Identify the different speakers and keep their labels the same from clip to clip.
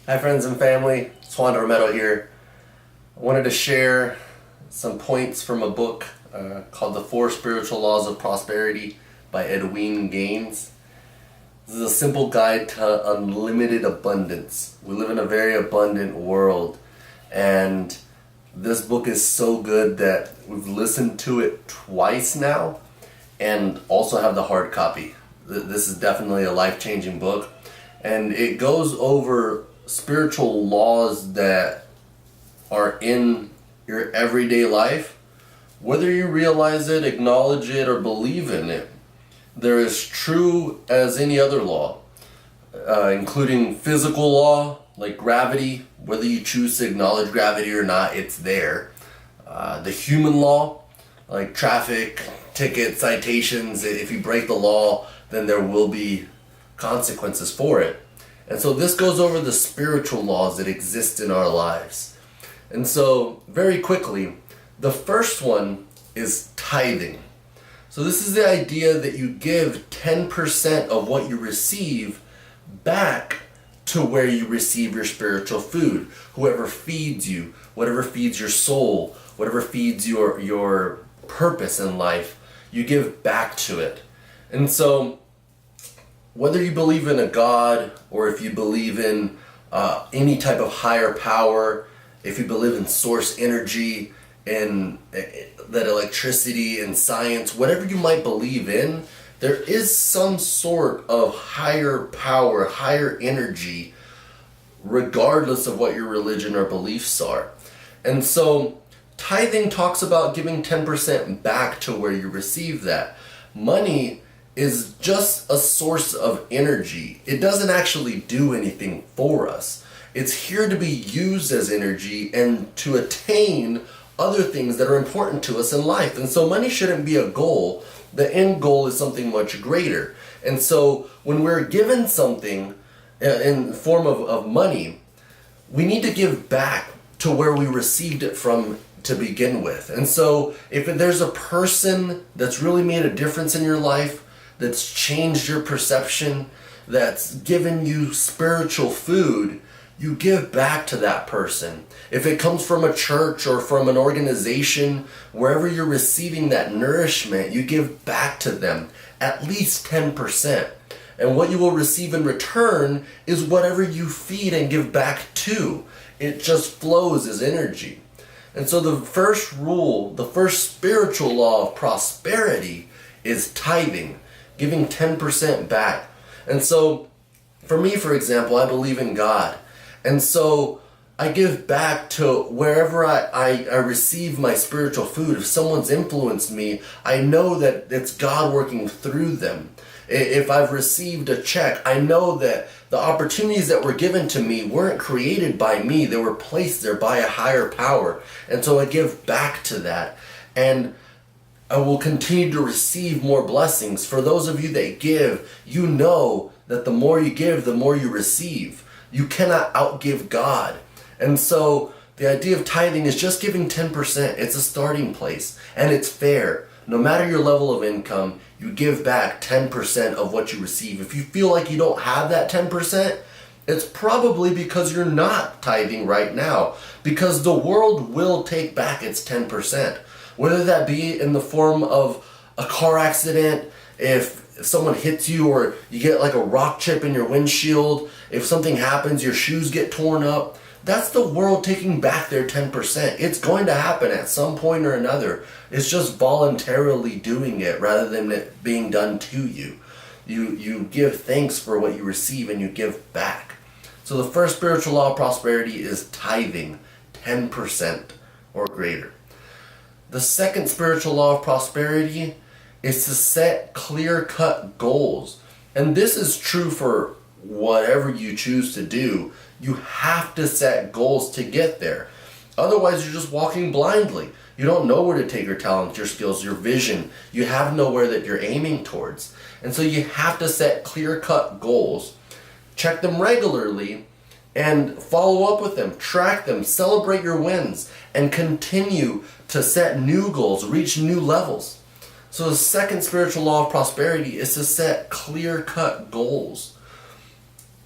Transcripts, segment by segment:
Speaker 1: Hi friends and family, it's Juan Romero here. I wanted to share some points from a book called The Four Spiritual Laws of Prosperity by Edwene Gaines. This is a simple guide to unlimited abundance. We live in a very abundant world, and this book is so good that we've listened to it twice now and also have the hard copy. This is definitely a life-changing book, and it goes over spiritual laws that are in your everyday life, whether you realize it, acknowledge it, or believe in it. They're as true as any other law, including physical law like gravity. Whether you choose to acknowledge gravity or not, it's there. The human law, like traffic, tickets, citations. If you break the law, then there will be consequences for it. And so this goes over the spiritual laws that exist in our lives. And so, very quickly, the first one is tithing. So this is the idea that you give 10% of what you receive back to where you receive your spiritual food. Whoever feeds you, whatever feeds your soul, whatever feeds your purpose in life, you give back to it. And so, whether you believe in a God or if you believe in any type of higher power, if you believe in source energy and that electricity and science, whatever you might believe in, there is some sort of higher power, higher energy, regardless of what your religion or beliefs are. And so tithing talks about giving 10% back to where you receive that. Money is just a source of energy. It doesn't actually do anything for us. It's here to be used as energy and to attain other things that are important to us in life. And so money shouldn't be a goal. The end goal is something much greater. And so when we're given something in the form of money, we need to give back to where we received it from to begin with. And so if there's a person that's really made a difference in your life, that's changed your perception, that's given you spiritual food, you give back to that person. If it comes from a church or from an organization, wherever you're receiving that nourishment, you give back to them at least 10%. And what you will receive in return is whatever you feed and give back to. It just flows as energy. And so the first rule, the first spiritual law of prosperity is tithing, giving 10% back. And so, for me, for example, I believe in God. And so, I give back to wherever I receive my spiritual food. If someone's influenced me, I know that it's God working through them. If I've received a check, I know that the opportunities that were given to me weren't created by me. They were placed there by a higher power. And so I give back to that. And I will continue to receive more blessings. For those of you that give, you know that the more you give, the more you receive. You cannot outgive God. And so the idea of tithing is just giving 10%. It's a starting place, and it's fair. No matter your level of income, you give back 10% of what you receive. If you feel like you don't have that 10%, it's probably because you're not tithing right now, because the world will take back its 10%. Whether that be in the form of a car accident, if someone hits you or you get like a rock chip in your windshield, if something happens, your shoes get torn up, that's the world taking back their 10%. It's going to happen at some point or another. It's just voluntarily doing it rather than it being done to you. You give thanks for what you receive and you give back. So the first spiritual law of prosperity is tithing 10% or greater. The second spiritual law of prosperity is to set clear-cut goals. And this is true for whatever you choose to do. You have to set goals to get there. Otherwise, you're just walking blindly. You don't know where to take your talents, your skills, your vision. You have nowhere that you're aiming towards. And so you have to set clear-cut goals. Check them regularly and follow up with them, track them, celebrate your wins, and continue to set new goals, reach new levels. So the second spiritual law of prosperity is to set clear-cut goals.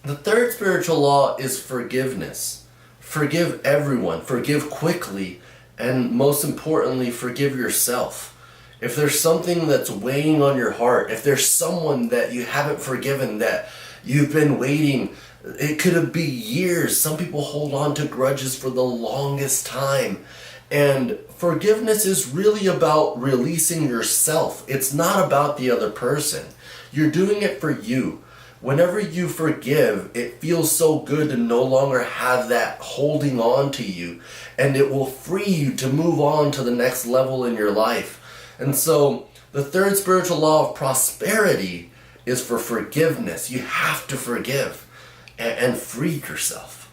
Speaker 1: The third spiritual law is forgiveness. Forgive everyone, forgive quickly, and most importantly, forgive yourself. If there's something that's weighing on your heart, if there's someone that you haven't forgiven, that you've been waiting, it could be years. Some people hold on to grudges for the longest time. And forgiveness is really about releasing yourself. It's not about the other person. You're doing it for you. Whenever you forgive, it feels so good to no longer have that holding on to you. And it will free you to move on to the next level in your life. And so the third spiritual law of prosperity is for forgiveness. You have to forgive and free yourself.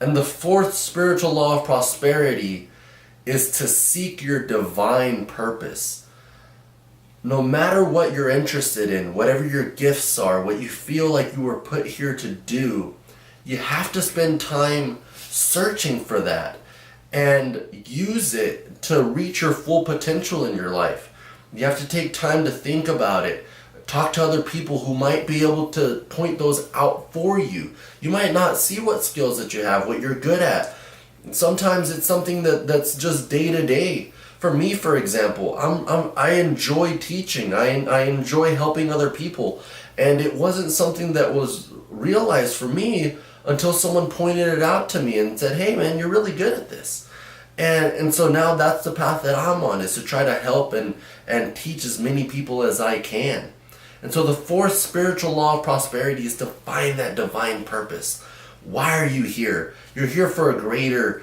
Speaker 1: And the fourth spiritual law of prosperity is to seek your divine purpose. No matter what you're interested in, whatever your gifts are, what you feel like you were put here to do, you have to spend time searching for that and use it to reach your full potential in your life. You have to take time to think about it. Talk to other people who might be able to point those out for you. You might not see what skills that you have, what you're good at. Sometimes it's something that's just day to day. For me, for example, I enjoy teaching. I enjoy helping other people. And it wasn't something that was realized for me until someone pointed it out to me and said, hey man, you're really good at this. And so now that's the path that I'm on, is to try to help and teach as many people as I can. And so the fourth spiritual law of prosperity is to find that divine purpose. Why are you here? You're here for a greater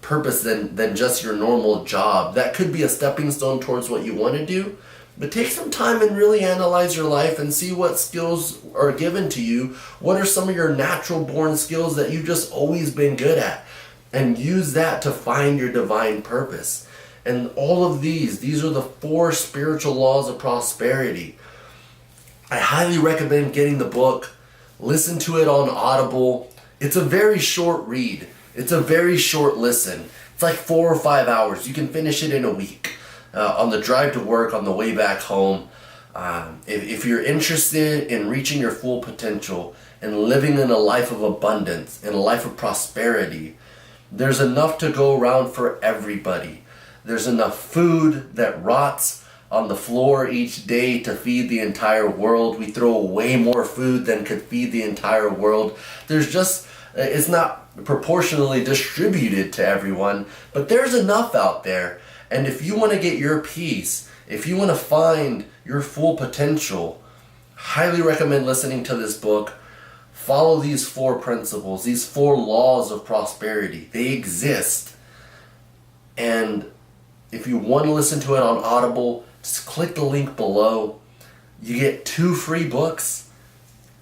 Speaker 1: purpose than just your normal job. That could be a stepping stone towards what you want to do. But take some time and really analyze your life and see what skills are given to you. What are some of your natural born skills that you've just always been good at? And use that to find your divine purpose. And all of these are the four spiritual laws of prosperity. I highly recommend getting the book. Listen to it on Audible. It's a very short read. It's a very short listen. It's like 4 or 5 hours. You can finish it in a week. On the drive to work, on the way back home. If you're interested in reaching your full potential and living in a life of abundance, in a life of prosperity, there's enough to go around for everybody. There's enough food that rots on the floor each day to feed the entire world. We throw away more food than could feed the entire world. It's not proportionally distributed to everyone, but there's enough out there. And if you want to get your peace, if you want to find your full potential, highly recommend listening to this book. Follow these 4 principles, these 4 laws of prosperity. They exist. And if you want to listen to it on Audible, just click the link below. You get 2 free books.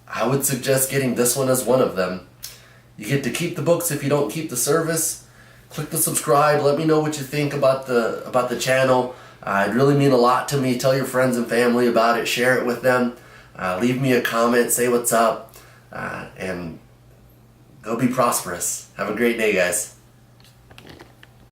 Speaker 1: I would suggest getting this one as one of them. You get to keep the books if you don't keep the service. Click the subscribe. Let me know what you think about the channel. It'd really mean a lot to me. Tell your friends and family about it. Share it with them. Leave me a comment. Say what's up. And go be prosperous. Have a great day, guys.